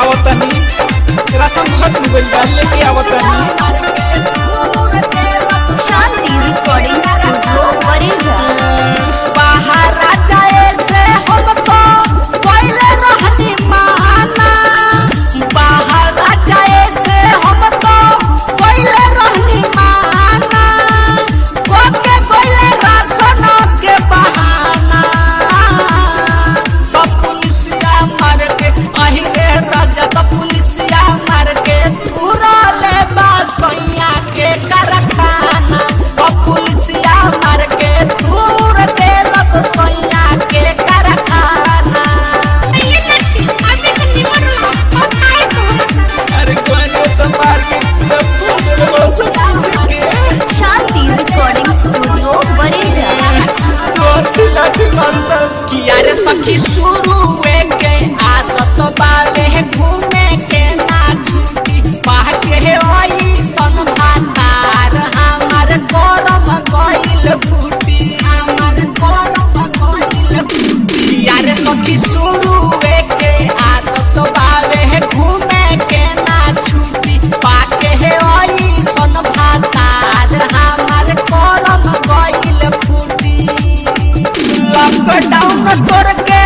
आवतनी रसम खत्म हो गई लेके आवतनी शांति रिकॉर्डिंग स्टूडियो बरेजा। बाहर जाए से हमको पहले रहनी माना, बाहर जाए से हमको पहले रहनी माना, कोके पहले राशन के बहाना, तो पुलिसिया मार के अही रे राजा, तो पुलिसिया मार के पूरा ले बासैया के कारखाना, तो पुलिसिया मार के दूर दे रसोइया के कारखाना। अरे कोने तो मार के पूरा फूल बड़ा सब पीछे के शांति रिकॉर्डिंग स्टूडियो बरेजा। लाठी लाठी मारता किया रे सखी शुरू के आदत बावे घूमे के ना छूटी, पाह के ओई सन भातार हमार गरम गइल फूटी, हमार गरम गइल फूटी। किया रे सखी शुरू के आदत बावे घूमे के ना छूटी, पाह के ओई सन भातार हमार गरम गइल फूटी। लॉकडाउन तोड़ के